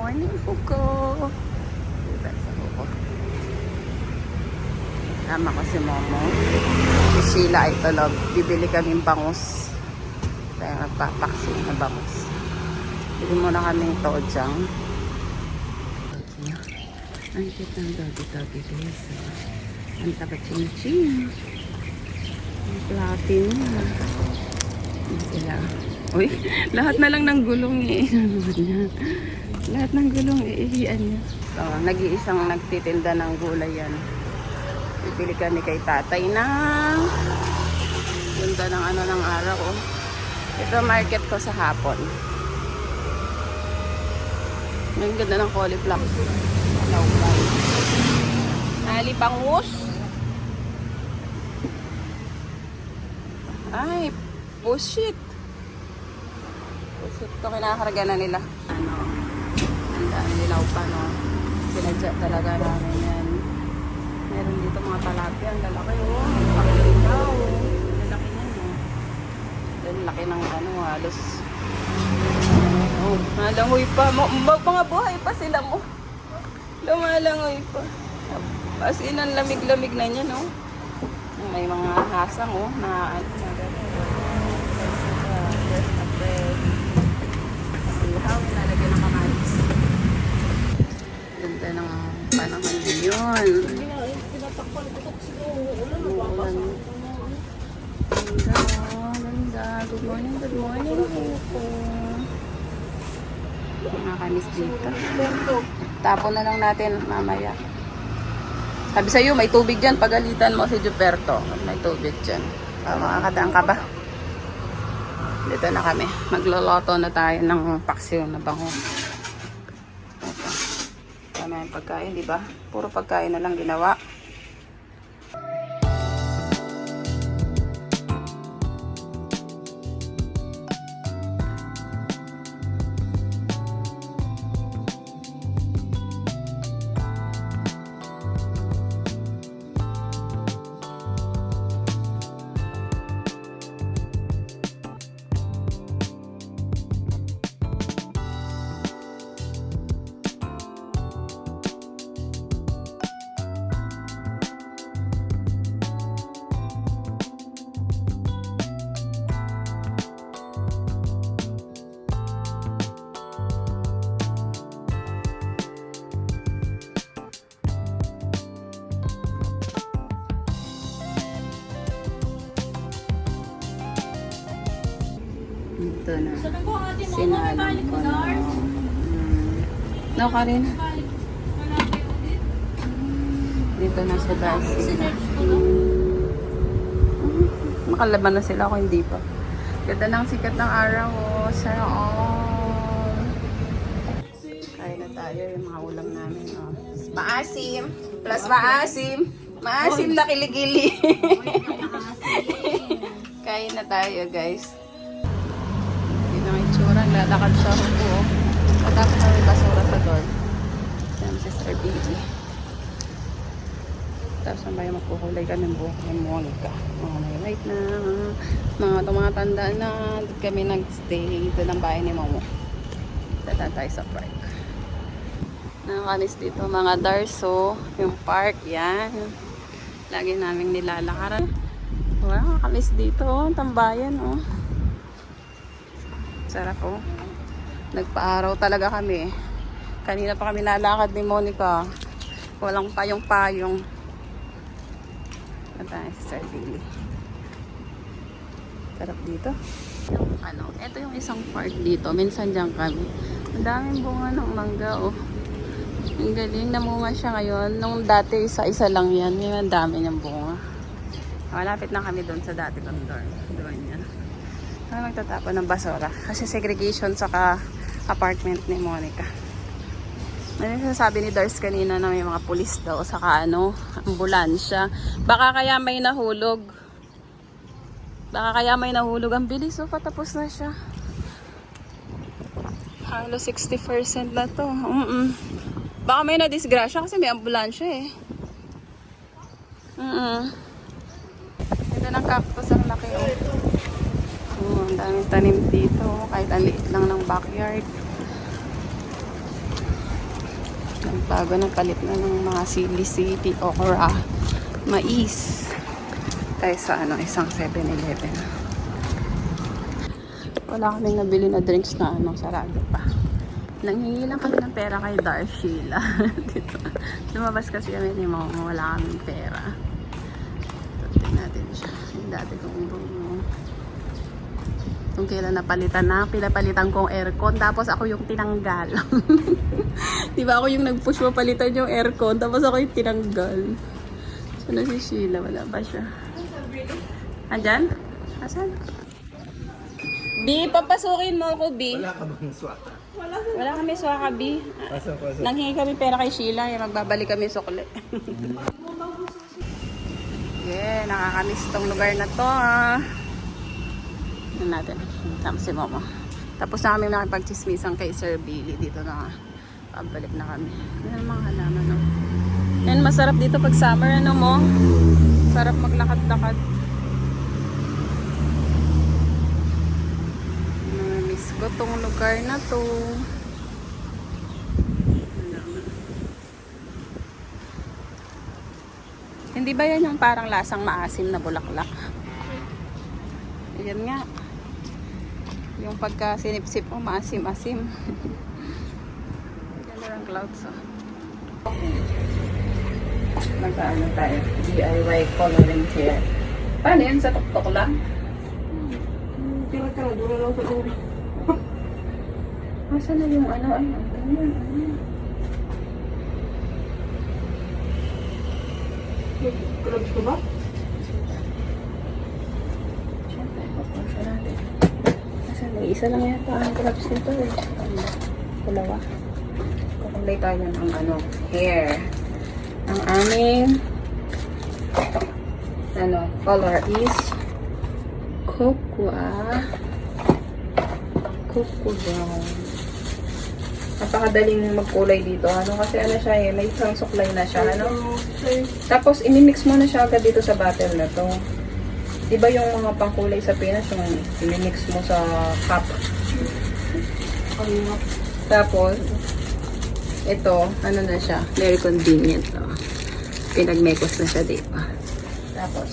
morning po ko. Diba sa buko? Tama ko si Momo. Si Sheila ay tulog. Bibili kaming bangus. Kaya magpapaksin na bangus. Bili muna kaming tojang. Ang cute ng doggy guys. Ang taba-chin-chin. Ang platin niya. Ang sila. Uy, lahat na lang ng gulong niya. Lahat ng gulong iihian niya. So, nag-iisang nagtitinda ng gulay yan. Pipili kami kay tatay ng ganda ng ano ng araw. Oh. Ito market ko sa hapon. Ang ganda ng cauliflower. Ali bangus. Ay, bullshit. Bullshit to, kinakarga na nila. Ano, ang daan nilaw pa, no? Sinadya talaga namin yan. Meron dito mga talapia. Ang lalaki, oh. Pakiligaw. Lalaki niya, no? Then, laki ng ano, halos. Oh, malangoy pa. Mga buhay pa sila mo. Lumalangoy pa. As in, ang lamig-lamig na niya, no? May mga hasang, oh, na ano, na gano'n. There's a bread. Sihaw, nilalagyan ng kamatis. Ganda ng panahon din yun. Umuulan. Ganda. Good morning, good morning. Nakakamiss dito. Tapon na lang natin mamaya. Sabi sa'yo, may tubig dyan. Pagalitan mo si Juperto. May tubig dyan. Makakadaan ka ba? Dito na kami. Magloloto na tayo ng paksiw na bango. Ito. Kami ang pagkain, di ba? Puro pagkain na lang ginawa. Ito na. Sinalang ko na. No, Karin? Dito na siya guys. Makalaban na sila kung hindi pa. Ganda ng sikat ng araw. Oh. Sana all. Kaya na tayo yung mga ulam namin. Oh. Maasim. Plus maasim. Maasim na kiligili. Kaya na tayo guys. Ang itsura, lalakad sa hupo. Matapos na may basura sa door. Yan si Sir Baby. Tapos na bayo magkukulay kami ng buhok ng Monica. Mga may white na, mga tumatanda na. Doon kami nag-stay. Doon ang bahay ni Momo. Datan tayo sa park. Nakakanis dito mga Darso. Yung park, yan. Lagi naming nilalakaran. Wow, nakakanis dito. Tambayan, oh. Sarap po. Nagpa-araw talaga kami. Kanina pa kami lalakad ni Monica. Walang payong-payong. Ito si Sir Billy. Sarap dito. Ano, ito yung isang park dito. Minsan dyan kami. Ang daming bunga ng mangga, oh. Ang galing, namunga siya ngayon. Nung dati, isa-isa lang yan. Ngayon, ang dami niyang bunga. Malapit na kami doon sa dati kong dorm. Doon yan. Ay, magtatapon ng basura. Kasi segregation sa apartment ni Monica. Ano yung sabi ni Dars kanina na may mga pulis daw saka ano, ambulansya. Baka kaya may nahulog. Ang bilis, oh, patapos na siya. Halos 60% na to. Baka may na-disgrasya kasi may ambulansya eh. Ito ng cactus, ang laki, oh. Ang daming tanim dito. Kahit ang liit lang ng backyard. Bago ng palit na ng mga sili-sili, okra, mais. Tayo sa isang 7-Eleven. Wala kaming nabili na drinks na sarado pa. Nanghingi lang kami ng pera kay Darshila. Dito. Lumabas kasi kami ni Mama, wala kaming pera. Tutin natin siya. Yung dati kong kung kailan napalitan na, pinapalitan kong aircon, tapos ako yung tinanggal. Diba ako yung nag-push mapalitan yung aircon, tapos ako yung tinanggal. So na si Sheila, wala ba siya? Andyan? Asan? B, papasukin mo ako, B. Wala ka bang swaka? Wala kami swaka, B. Pasok. Nanghingi kami pera kay Sheila, magbabalik kami sukli. Yeah, nakakamiss tong lugar na to. Yan natin. Tama si Momo. Tapos na kami nakipagchismisan kay Sir Billy. Dito na pabalik na kami. Yan mga halaman, no? Yan, masarap dito pag summer, mo? Sarap maglakad-lakad. Miss ko tong lugar na to. Hindi ba yan yung parang lasang maasim na bulaklak? Yan nga. Yung pagka sinipsip mo, maasim-asim. Ganda ng clouds, oh. Nagkaano tayo? DIY coloring chair. Paano yan? Sa tuktok lang? Tira-tira, dura lang sa uri. Masa na yung Ay, ang ganyan. Clubs ko ba? Siyempre, pupunta natin. Masa na, isa lang yata ang grabs nito eh. Dalawa. Kukulay tayo ng hair. Ang aming color is cocoa brown. Napakadaling magkulay dito. Kasi siya may isang suklay na siya. Tapos, inimix mo na siya agad dito sa bottle na to. Diba yung mga pangkulay sa Pinas, yung inimix mo sa cup. Tapos, ito, na siya, very convenient. Pinag-mekos na siya dito. Tapos,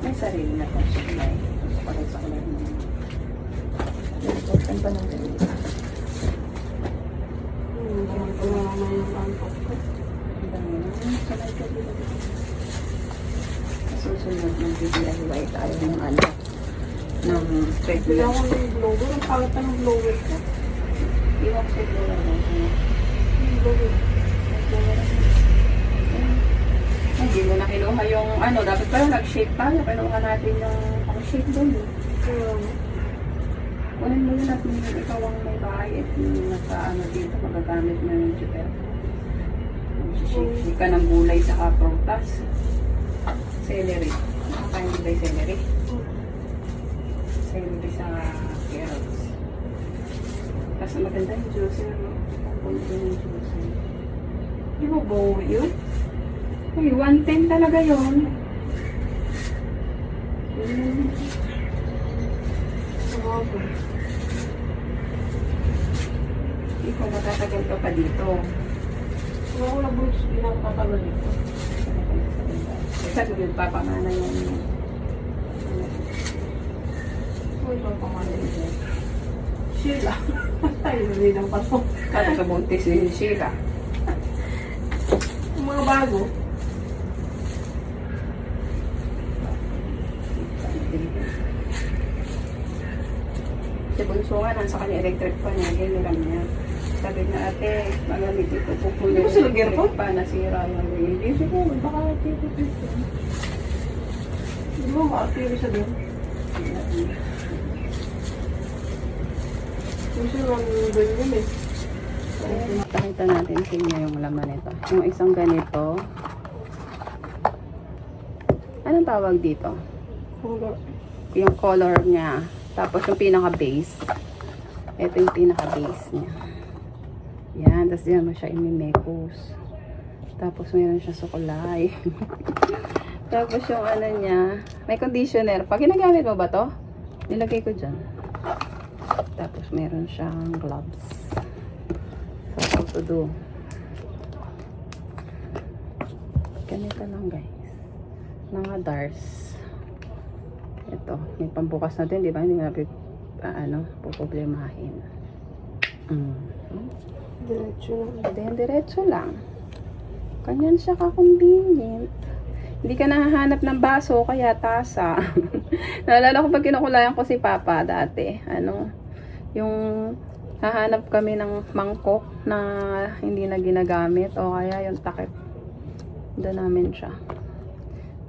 may sarili na to siya. May sukulay mo. Ito, pa natin dito. Susunod ng DIY tayo ng straight Hindi ako ng blower. Ang pangat na ng blower ko. Iwag straight blower mo. Hindi mo na kinuha yung dapat pala nag-shape tayo. Kinuha natin yung pang-shape doon. Kunin mo yun at ikaw ang may bahay at dito magagamit mo yung chipper. Shake ka ng gulay sa prutas. Celery. Nakakain mo ba yung celery? Celery sa carrots. Kasi maganda yung juice. Punto yung juice. Di ba bawa yun? Uy, 110 talaga yun. Ikaw matatagal ka pa dito. Kung ako nag-boots, hindi na ako tatagal dito. Isa ko yung papamana yung Uy, ito ang pangalan dito. Sheila. Tayo na rin ang pasok. kata sa buntis ni Sheila. Yung mga bago. Si Bunso nga, nasa kanya electric pa niya, giniram niya. Sabi na ate, magamit ito po po Hindi ko sila gearpo? pa nasira yung hindi siguro, baka dito. Hindi mo ma-appear siya doon. Kasi doon yun eh. Pakita natin sa inyo yung laman nito. Yung isang ganito. Anong tawag dito? Yung color niya. Tapos yung pinaka-base. Ito yung pinaka-base niya. Yan. Tapos yan mo siya imimekos. Tapos mayroon siya sukulay. Tapos yung niya, may conditioner. Pag ginagamit mo ba to? Nilagay ko dyan. Tapos meron siyang gloves. So, how to do. Ganito lang guys. Mga dars. Ito, may pambukas na din, di ba? Hindi mo na puproblemahin. Diretso lang. Then, diretso lang. Ganyan siya ka-convenient. Hindi ka nahahanap ng baso, kaya tasa. Naalala ko pag kinukulayan ko si Papa dati. Yung hahanap kami ng mangkok na hindi na ginagamit o kaya yung takip. Doon namin siya.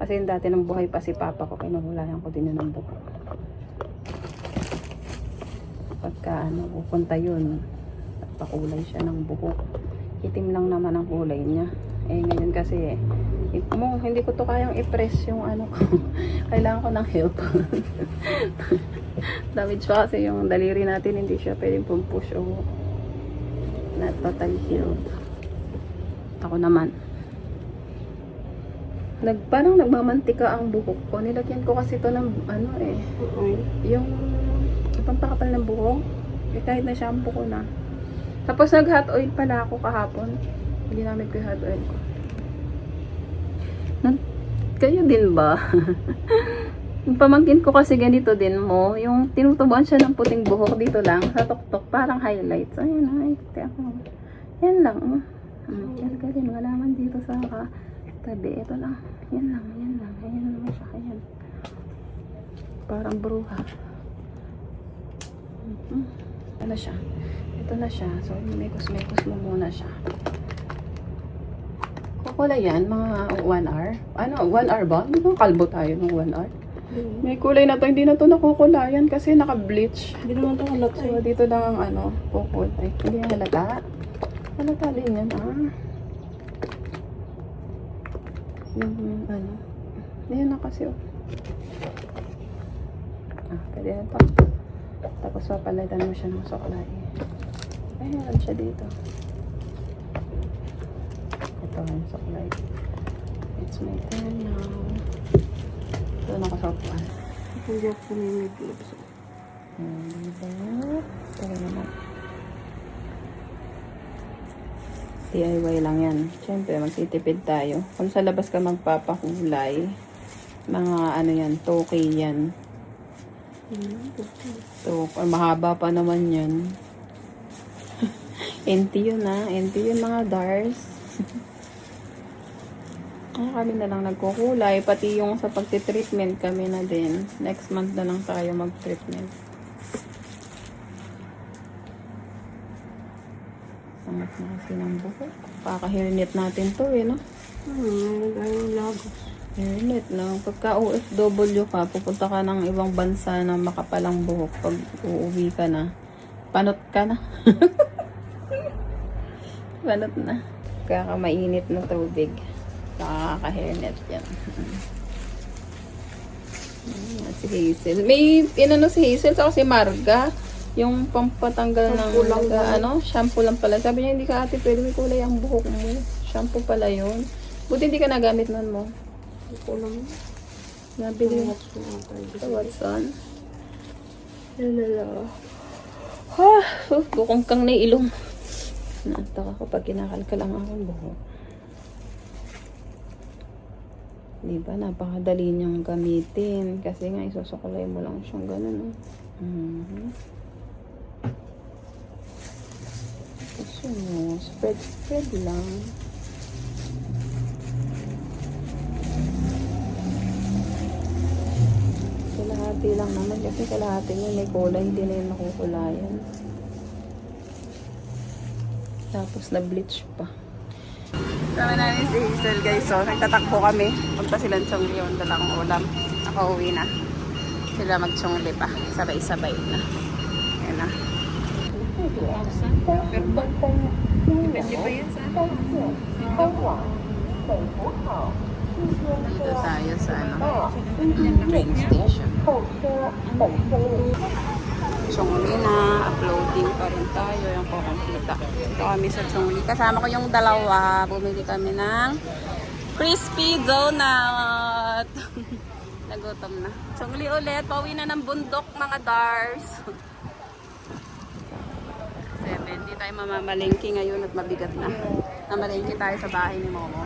Kasi dati nang buhay pa si Papa ko, kinukulayan ko din yun ng buhok. Pagka pupunta yun, pakulay siya ng buhok. Itim lang naman ang kulay niya. Ngayon kasi hindi ko to kayang i-press yung ko. Kailangan ko ng help. Damage pa kasi yung daliri natin, hindi siya pwedeng push o not totally healed. Ako naman. Parang nagmamantika ang buhok ko. Nilagyan ko kasi to ng yung pampakapal ng buhok. Kahit na shampoo ko na. Tapos nag-hot oil pala ako kahapon. Ginamit ko yung hot oil ko. Kayo din ba? Yung pamangkin ko kasi ganito din mo. Yung tinutubuan siya ng puting buhok dito lang. Sa tuktok. Parang highlights. Ayan na. Yan lang. Yan galing. Wala man dito sa tabi. Ito lang. Yan lang. Ayan naman siya. Ayan. Parang bruha. Ano siya? Ito na siya. So, mekos-mekos mo muna siya. Kukulay yan, mga 1 hour. 1 hour ba? Hindi ba kalbo tayo ng 1 hour? May kulay na to. Hindi na to nakukulayan kasi naka-bleach. Hindi naman ito halata. So, dito lang ang kukulay. Hindi halata. Halata din yan, Yung Ayan na kasi, pwede na to. Tapos papalitan mo siya ng suklay. Ayan siya dito. Ito ang suklay. It's my turn now. Ito na kasaupuan. Hindi ako pumimigil. Ito naman. DIY lang yan. Siyempre, magtitipid tayo. Kung sa labas ka magpapakulay, mga yan, 2K yan. So, mahaba pa naman yan. NT yun NT yun mga dars. Kami na lang nagkukulay. Pati yung sa pagtitreatment kami na din. Next month na lang tayo mag-treatment. Sangat na kasi ng buhok. Kaka-hairnet natin to no? Dahil lagos. Hairnet, no? Pagka OFW ka, pupunta ka ng ibang bansa na makapalang buhok. Pag uuwi ka na, panot ka na. Panot na. Kaka mainit na tubig. Nakaka-hairnet yan. Si Hazel. May si Hazel sa si Marga. Yung pampatanggal ng shampoo lang pala. Sabi niya, hindi ka ate pwede may kulay ang buhok mo. Shampoo pala yun. Buti hindi ka nagamit nun mo. Kulang. Nabili mo. Sa Watson. Lalala. Bukong kang nailong. Nataka ko pag kinakalka lang akong buhok. Diba, napakadali niyang gamitin. Kasi nga, isusukulay mo lang siyang ganun. Tapos yun, spread lang. Kalahati lang naman kasi kalahati niya may kulay, hindi na yun nakukulayan. Tapos na bleach pa. Sama namin si Hazel guys, so nagtatakbo kami. Punta silang Chongli yung dalang ulam. Nakauwi na. Sila mag-Chongli pa. Sabay-sabay na. Yan na. Dito tayo sa train station. Chongli na, uploading pa rin tayo yung kukumplita. Ito kami sa Chongli. Kasama ko yung dalawa. Bumili kami ng crispy donut. Nagutom na. Chongli ulit. Pauwi na ng bundok mga dars. 7. Di tayo mamamalengke ngayon at mabigat na. Namalengke tayo sa bahay ni Momo.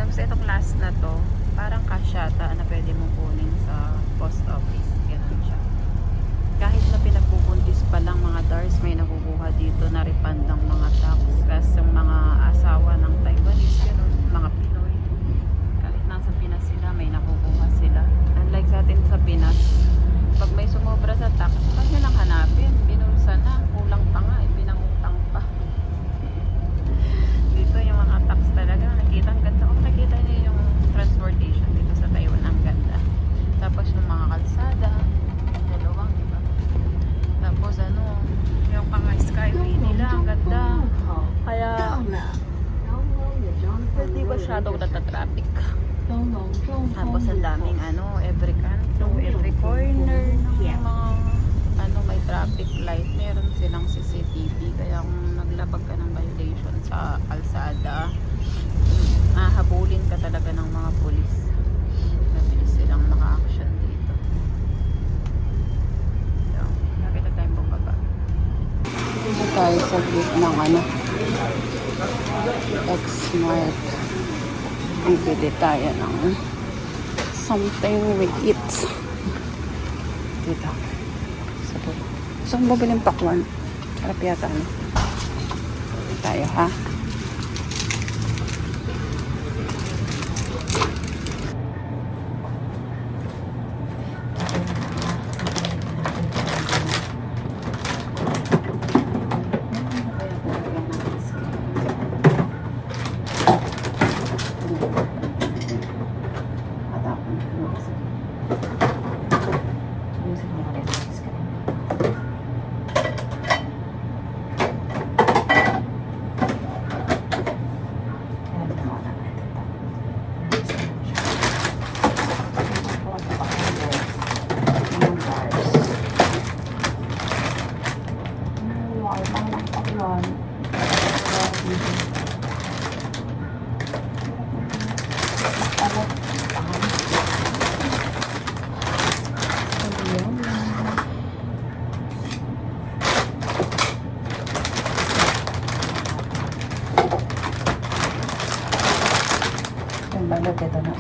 Tapos itong last na to, parang cash yata na pwede mong kunin sa post office. Ganun siya. Kahit na pinagpupuntis pa lang mga Dars, may nakukuha dito na refund ng mga tax. Kasi yung mga asawa ng Taiwanese, ganun, mga Pinoy, kahit nasa Pinas sila, may nakukuha sila. Unlike sa atin sa Pinas, pag may sumobra sa tax, pag nyo lang hanapin, binulsa na, kulang pa nga, pinangutang pa. Dito yung mga tax talaga, nakita ang ganda. Kung nakita niyo yung transportation dito sa Taiwan, ang ganda. Tapos yung mga kalsada, dalawang, diba? Tapos ano, yung mga skyway nila, ang ganda. Kaya, hindi masyadong natatraffic. Tapos ang daming ano, every canto, every corner ng mga ano, may traffic light. Meron silang CCTV. Kaya kung naglabag ka ng violation sa kalsada, habulin ka talaga ng mga pulis. Mabilis silang maka-action dito. So, nakita tayong bumaba. Dito tayo sa gate ng ano, X-Mart. Bibili tayo ng something we eat. Dito. Saan mo bilang pakwan? Harap yata ano. Dito tayo ha. Balot ito na.